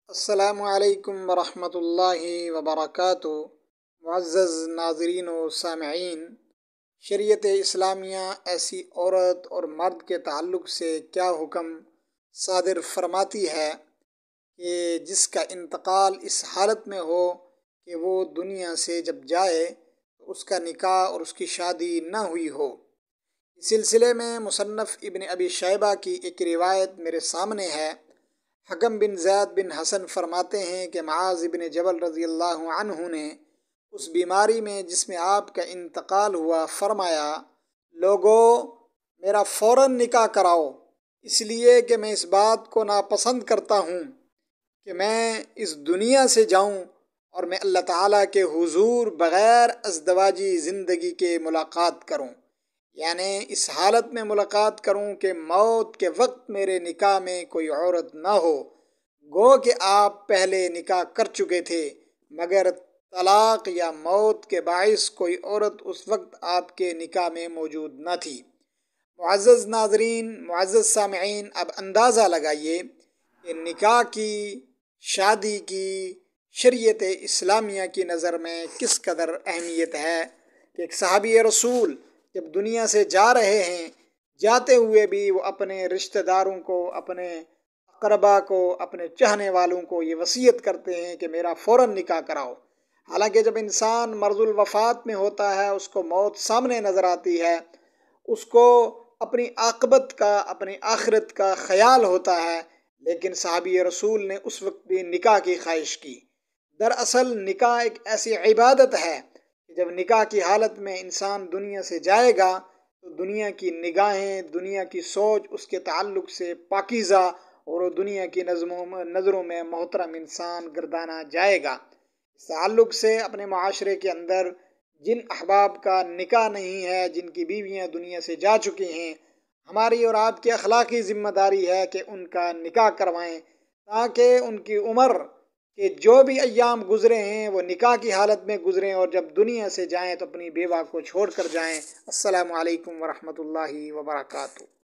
السلام علیکم ورحمۃ اللہ وبرکاتہ۔ معزز ناظرین و سامعین، شریعت اسلامیہ ایسی عورت اور مرد کے تعلق سے کیا حکم صادر فرماتی ہے کہ جس کا انتقال اس حالت میں ہو کہ وہ دنیا سے جب جائے تو اس کا نکاح اور اس کی شادی نہ ہوئی ہو۔ اس سلسلے میں مصنف ابن ابی شیبہ کی ایک روایت میرے سامنے ہے۔ حکم بن زید بن حسن فرماتے ہیں کہ معاذ بن جبل رضی اللہ عنہ نے اس بیماری میں جس میں آپ کا انتقال ہوا فرمایا، لوگو میرا فوراً نکاح کراؤ، اس لیے کہ میں اس بات کو ناپسند کرتا ہوں کہ میں اس دنیا سے جاؤں اور میں اللہ تعالیٰ کے حضور بغیر ازدواجی زندگی کے ملاقات کروں، یعنی اس حالت میں ملاقات کروں کہ موت کے وقت میرے نکاح میں کوئی عورت نہ ہو، گو کہ آپ پہلے نکاح کر چکے تھے مگر طلاق یا موت کے باعث کوئی عورت اس وقت آپ کے نکاح میں موجود نہ تھی۔ معزز ناظرین، معزز سامعین، اب اندازہ لگائیے کہ نکاح کی، شادی کی شریعت اسلامیہ کی نظر میں کس قدر اہمیت ہے کہ ایک صحابی رسول جب دنیا سے جا رہے ہیں، جاتے ہوئے بھی وہ اپنے رشتہ داروں کو، اپنے اقربا کو، اپنے چاہنے والوں کو یہ وصیت کرتے ہیں کہ میرا فوراً نکاح کراؤ۔ حالانکہ جب انسان مرض الوفات میں ہوتا ہے، اس کو موت سامنے نظر آتی ہے، اس کو اپنی عاقبت کا، اپنی آخرت کا خیال ہوتا ہے، لیکن صحابی رسول نے اس وقت بھی نکاح کی خواہش کی۔ دراصل نکاح ایک ایسی عبادت ہے کہ جب نکاح کی حالت میں انسان دنیا سے جائے گا تو دنیا کی نگاہیں، دنیا کی سوچ اس کے تعلق سے پاکیزہ اور وہ دنیا کی نظروں میں محترم انسان گردانا جائے گا۔ اس تعلق سے اپنے معاشرے کے اندر جن احباب کا نکاح نہیں ہے، جن کی بیویاں دنیا سے جا چکی ہیں، ہماری اور آپ کی اخلاقی ذمہ داری ہے کہ ان کا نکاح کروائیں تاکہ ان کی عمر کہ جو بھی ایام گزرے ہیں وہ نکاح کی حالت میں گزریں اور جب دنیا سے جائیں تو اپنی بیوہ کو چھوڑ کر جائیں۔ السلام علیکم ورحمۃ اللہ وبرکاتہ۔